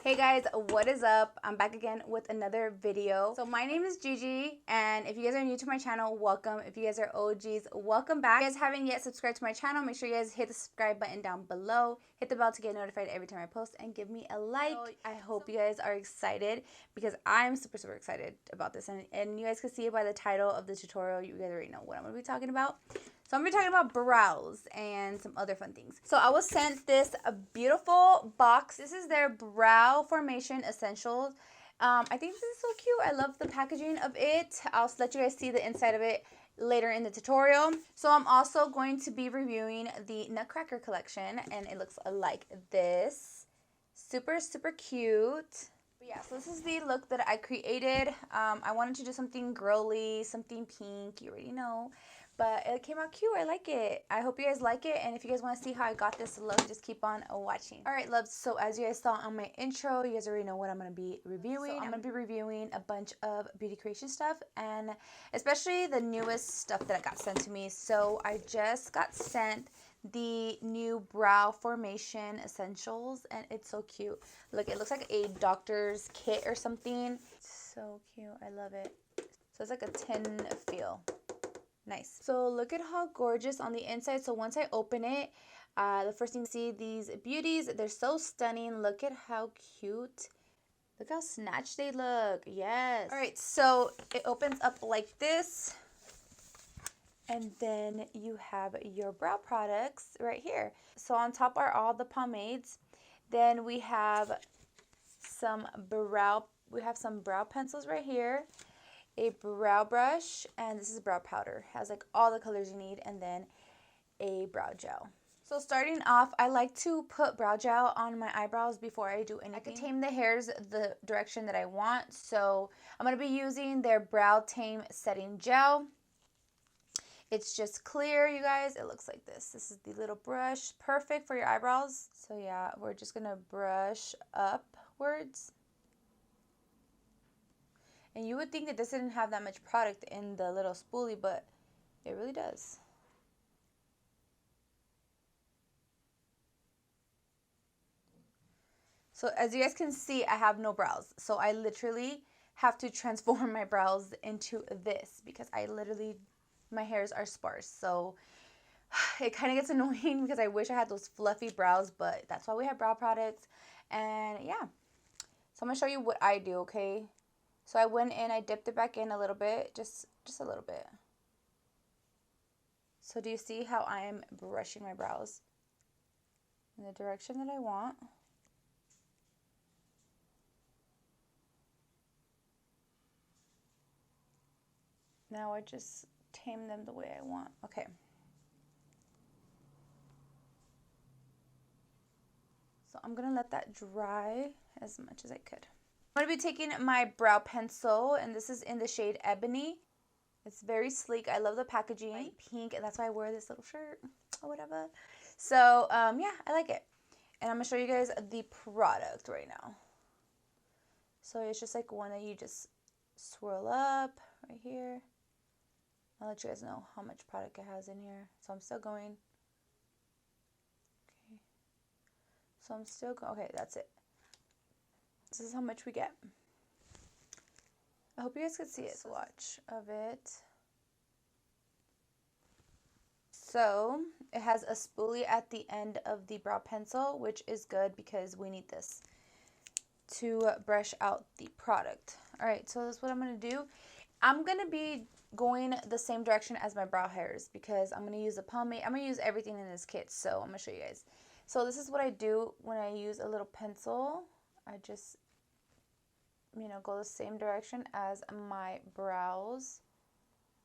Hey guys, what is up? I'm back again with another video. So my name is Gigi, and if you guys are new to my channel, welcome. If you guys are OGs, welcome back. If you guys haven't yet subscribed to my channel, make sure you guys hit the subscribe button down below. Hit the bell to get notified every time I post, and give me a like. So I hope you guys are excited because I'm super excited about this. And you guys can see it by the title of the tutorial. You guys already know what I'm going to be talking about. So I'm going to be talking about brows and some other fun things. So I was sent this beautiful box. This is their brow formation essentials. I think this is so cute. I love the packaging of it. I'll let you guys see the inside of it later in the tutorial. So I'm also going to be reviewing the Nutcracker collection, and it looks like this. Super cute. But yeah, so this is the look that I created. I wanted to do something girly, something pink, you already know. But it came out cute. I like it. I hope you guys like it. And if you guys want to see how I got this look, just keep on watching. Alright, loves. So as you guys saw on my intro, you guys already know what I'm going to be reviewing. So I'm going to be reviewing a bunch of beauty creation stuff. And especially the newest stuff that got sent to me. So I just got sent the new brow formation essentials. And it's so cute. Look, it looks like a doctor's kit or something. It's so cute. I love it. So it's like a tin feel. Nice. So look at how gorgeous on the inside. So once I open it, the first thing you see, these beauties, they're so stunning. Look at how cute. Look how snatched they look. Yes. All right, so it opens up like this. And then you have your brow products right here. So on top are all the pomades. Then we have some brow pencils right here. A brow brush, and this is brow powder. It has like all the colors you need, and then a brow gel. So starting off, I like to put brow gel on my eyebrows before I do anything. I can tame the hairs the direction that I want, so I'm going to be using their Brow Tame Setting Gel. It's just clear, you guys. It looks like this. This is the little brush, perfect for your eyebrows. So yeah, we're just going to brush upwards. And you would think that this didn't have that much product in the little spoolie, but it really does. So as you guys can see, I have no brows. So I literally have to transform my brows into this because my hairs are sparse. So it kind of gets annoying because I wish I had those fluffy brows, but that's why we have brow products. And yeah, so I'm going to show you what I do, okay? So I went in, I dipped it back in a little bit, just a little bit. So do you see how I am brushing my brows in the direction that I want? Now I just tame them the way I want. Okay. So I'm going to let that dry as much as I could. I'm going to be taking my brow pencil, and this is in the shade Ebony. It's very sleek. I love the packaging. Light pink, and that's why I wear this little shirt or whatever. So, yeah, I like it. And I'm going to show you guys the product right now. So it's just like one that you just swirl up right here. I'll let you guys know how much product it has in here. So I'm still going. Okay. So I'm still going. Okay, that's it. This is how much we get. I hope you guys could see a swatch of it. So it has a spoolie at the end of the brow pencil, which is good because we need this to brush out the product. All right, so that's what I'm going to do. I'm going to be going the same direction as my brow hairs because I'm going to use a pomade. I'm going to use everything in this kit, so I'm going to show you guys. So this is what I do when I use a little pencil. I just, go the same direction as my brows.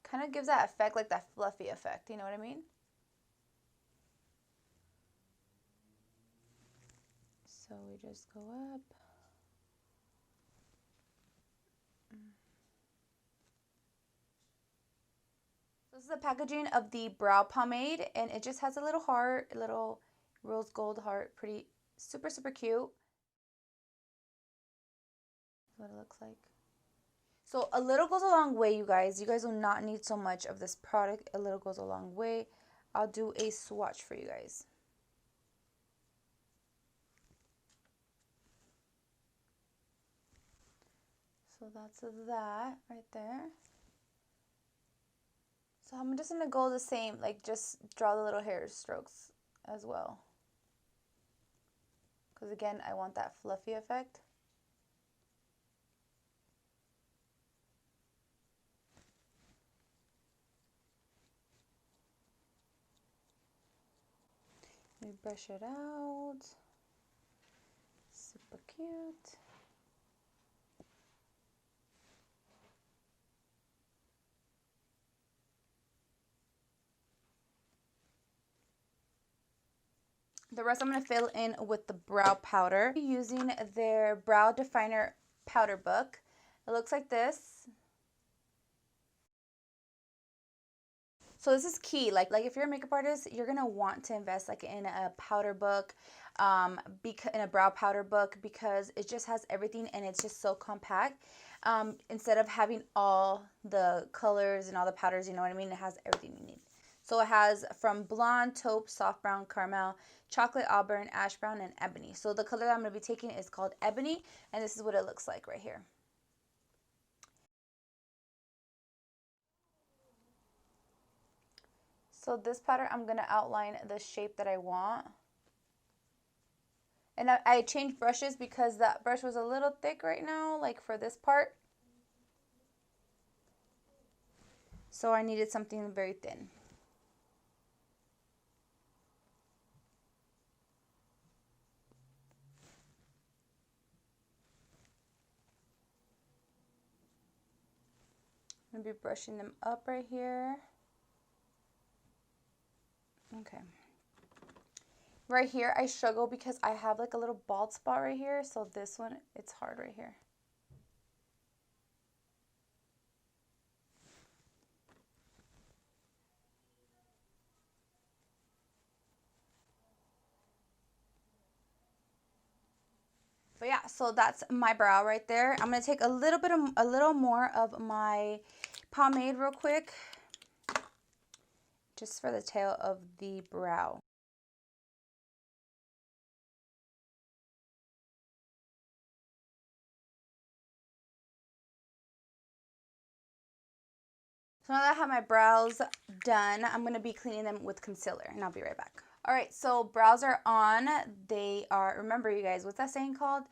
Kind of gives that effect, like that fluffy effect, you know what I mean? So we just go up. So this is the packaging of the brow pomade, and it just has a little heart, a little rose gold heart, pretty, super cute. What it looks like. So a little goes a long way, you guys. You guys will not need so much of this product. A little goes a long way. I'll do a swatch for you guys. So that's that right there. So I'm just gonna go the same, like just draw the little hair strokes as well. Because again, I want that fluffy effect. Let me brush it out. Super cute. The rest I'm going to fill in with the brow powder. Using their Brow Definer powder book. It looks like this. So this is key. Like if you're a makeup artist, you're going to want to invest like in a powder book, in a brow powder book, because it just has everything and it's just so compact. Instead of having all the colors and all the powders, you know what I mean? It has everything you need. So it has from blonde, taupe, soft brown, caramel, chocolate auburn, ash brown, and ebony. So the color that I'm going to be taking is called ebony, and this is what it looks like right here. So this powder, I'm going to outline the shape that I want. And I changed brushes because that brush was a little thick right now, like for this part. So I needed something very thin. I'm going to be brushing them up right here. Okay. Right here, I struggle because I have like a little bald spot right here. So this one, it's hard right here. But yeah, so that's my brow right there. I'm going to take a little more of my pomade real quick, just for the tail of the brow. So now that I have my brows done, I'm going to be cleaning them with concealer, and I'll be right back. All right, so brows are on. They are, remember you guys, what's that saying called?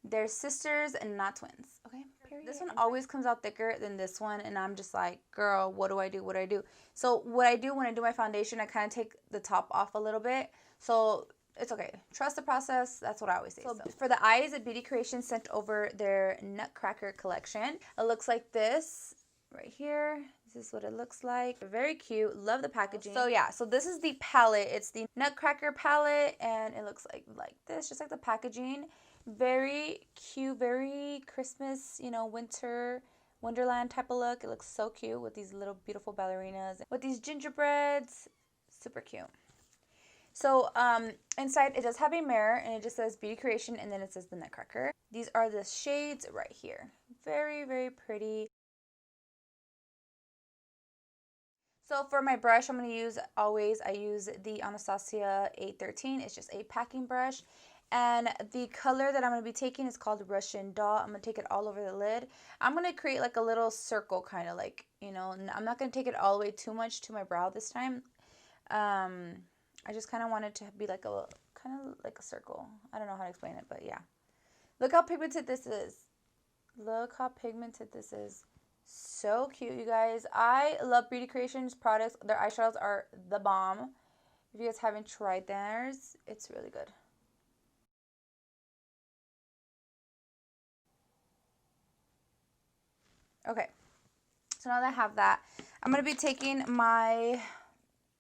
They're sisters and not twins, okay? Period. This one always comes out thicker than this one, and I'm just like, girl, what do I do? What do I do? So what I do when I do my foundation, I kind of take the top off a little bit. So it's okay. Trust the process. That's what I always say. So for the eyes, Beauty Creation sent over their Nutcracker collection. It looks like this right here. This is what it looks like. Very cute. Love the packaging. So yeah, so this is the palette. It's the Nutcracker palette, and it looks like this, just like the packaging. Very cute, very Christmas, you know, winter, Wonderland type of look. It looks so cute with these little beautiful ballerinas, with these gingerbreads. Super cute. So inside it does have a mirror, and it just says Beauty Creation, and then it says the Nutcracker. These are the shades right here. Very, very pretty. So for my brush, I'm going to use, I use the Anastasia 813. It's just a packing brush. And the color that I'm going to be taking is called Russian Doll. I'm going to take it all over the lid. I'm going to create like a little circle, kind of like, you know, I'm not going to take it all the way too much to my brow this time. I just kind of want it to be like kind of like a circle. I don't know how to explain it, but yeah. Look how pigmented this is. Look how pigmented this is. So cute, you guys. I love Beauty Creations products. Their eyeshadows are the bomb. If you guys haven't tried theirs, it's really good. Okay, so now that I have that, I'm going to be taking my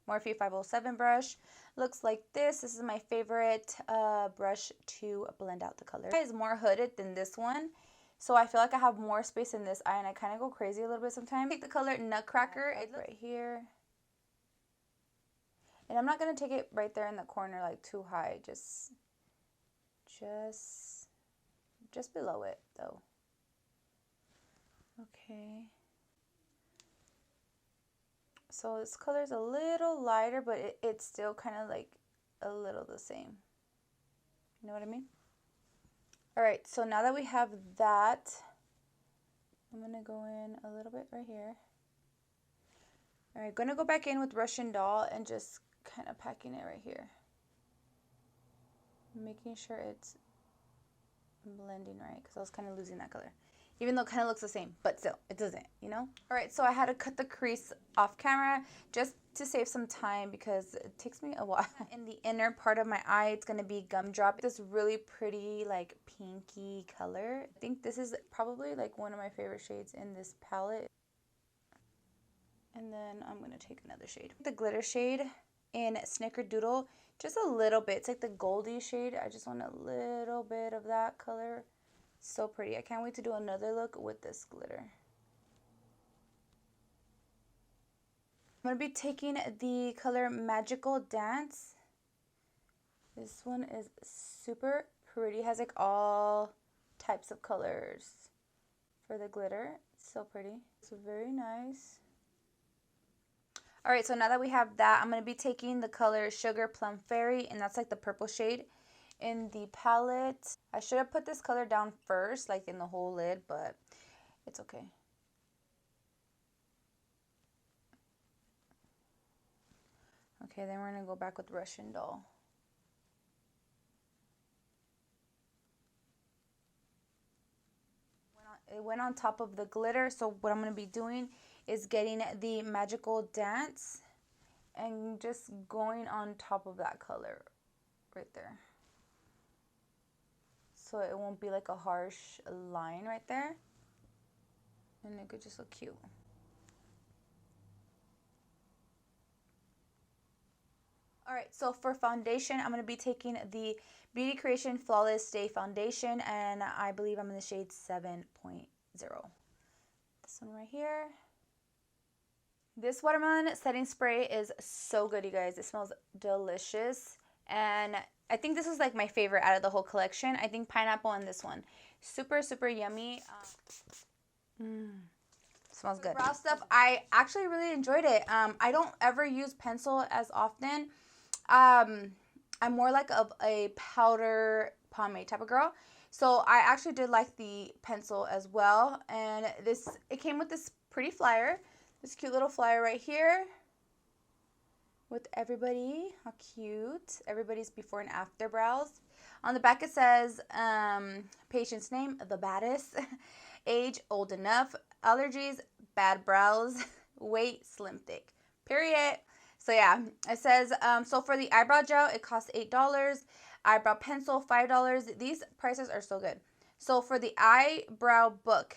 Morphe 507 brush. Looks like this. This is my favorite brush to blend out the color. It is more hooded than this one, so I feel like I have more space in this eye, and I kind of go crazy a little bit sometimes. Take the color Nutcracker. It's right here. And I'm not going to take it right there in the corner like too high. Just below it though. Okay. So this color is a little lighter, but it's still kind of like a little the same. You know what I mean? All right, so now that we have that, I'm going to go in a little bit right here. All right, going to go back in with Russian Doll and just kind of packing it right here. Making sure it's blending right, because I was kind of losing that color. Even though it kind of looks the same, but still, it doesn't, you know? All right, so I had to cut the crease off camera just to save some time because it takes me a while. In the inner part of my eye, it's going to be Gumdrop. This really pretty, like, pinky color. I think this is probably, like, one of my favorite shades in this palette. And then I'm going to take another shade. The glitter shade in Snickerdoodle, just a little bit. It's like the goldy shade. I just want a little bit of that color. So pretty. I can't wait to do another look with this glitter. I'm going to be taking the color Magical Dance. This one is super pretty. It has like all types of colors for the glitter. It's so pretty. It's very nice. Alright, so now that we have that, I'm going to be taking the color Sugar Plum Fairy, and that's like the purple shade in the palette. I should have put this color down first, like in the whole lid, but it's okay. Okay, then we're going to go back with Russian Doll. It went on top of the glitter, so what I'm going to be doing is getting the Magical Dance and just going on top of that color right there. So it won't be like a harsh line right there. And it could just look cute. Alright, so for foundation, I'm going to be taking the Beauty Creation Flawless Stay Foundation, and I believe I'm in the shade 7.0. This one right here. This watermelon setting spray is so good, you guys. It smells delicious. And I think this is like my favorite out of the whole collection. I think pineapple and this one. Super, super yummy. Smells good. Brow stuff, I actually really enjoyed it. I don't ever use pencil as often. I'm more like of a powder pomade type of girl. So I actually did like the pencil as well. And it came with this pretty flyer. This cute little flyer right here with everybody. How cute. Everybody's before and after brows. On the back it says patient's name, the baddest. Age, old enough. Allergies, bad brows. Weight, slim thick. Period. So yeah, it says, so for the eyebrow gel, it costs $8. Eyebrow pencil, $5. These prices are so good. So for the eyebrow book,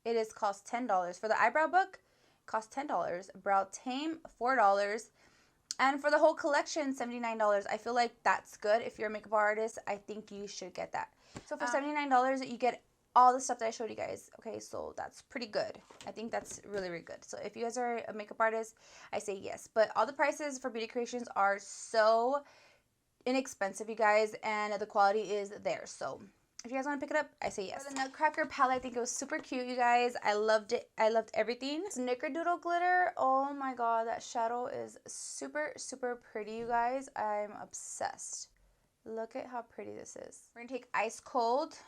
it is cost $10. For the eyebrow book, it costs $10. Brow Tame, $4. And for the whole collection, $79. I feel like that's good. If you're a makeup artist, I think you should get that. So for $79, you get all the stuff that I showed you guys. Okay, so that's pretty good. I think that's really, really good. So if you guys are a makeup artist, I say yes. But all the prices for Beauty Creations are so inexpensive, you guys, and the quality is there. So if you guys want to pick it up, I say yes. For the Nutcracker palette, I think it was super cute, you guys. I loved it. I loved everything. Snickerdoodle glitter. Oh my god, that shadow is super, super pretty, you guys. I'm obsessed. Look at how pretty this is. We're going to take Ice Cold.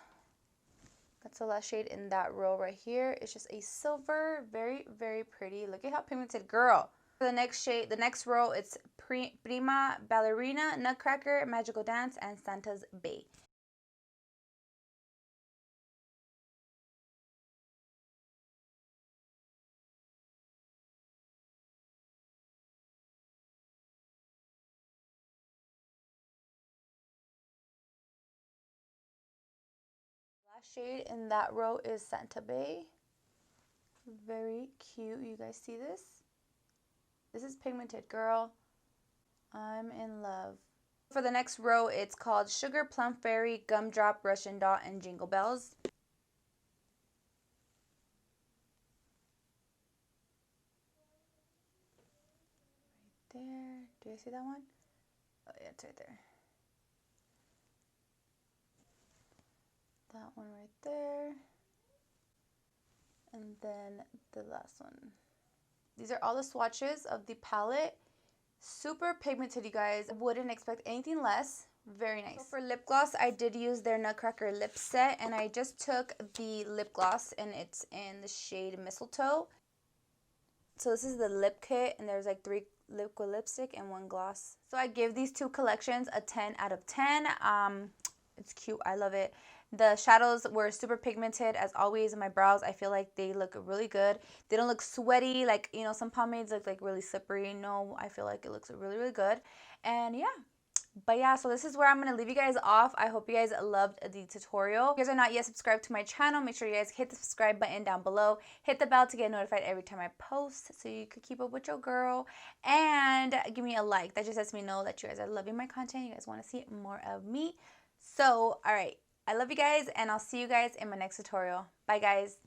That's the last shade in that row right here. It's just a silver, very, very pretty. Look at how pigmented, girl. For the next shade, the next row, it's Prima Ballerina, Nutcracker, Magical Dance, and Santa's Bay. Last shade in that row is Santa Bay. Very cute. You guys see this? This is pigmented, girl. I'm in love. For the next row, it's called Sugar Plum Fairy, Gumdrop, Russian Doll, and Jingle Bells. Right there. Do you see that one? Oh, yeah, it's right there. That one right there. And then the last one. These are all the swatches of the palette. Super pigmented, you guys. I wouldn't expect anything less Very nice. So for lip gloss, I did use their Nutcracker lip set, and I just took the lip gloss, and it's in the shade Mistletoe. So this is the lip kit, and there's like 3 liquid lipstick and 1 gloss. So I give these 2 collections a 10 out of 10. It's cute. I love it. The shadows were super pigmented as always. My brows, I feel like they look really good. They don't look sweaty like, you know, some pomades look like really slippery. No, I feel like it looks really, really good. And yeah. But yeah, so this is where I'm going to leave you guys off. I hope you guys loved the tutorial. If you guys are not yet subscribed to my channel, make sure you guys hit the subscribe button down below. Hit the bell to get notified every time I post so you could keep up with your girl. And give me a like. That just lets me know that you guys are loving my content. You guys want to see more of me. So, alright. I love you guys, and I'll see you guys in my next tutorial. Bye, guys.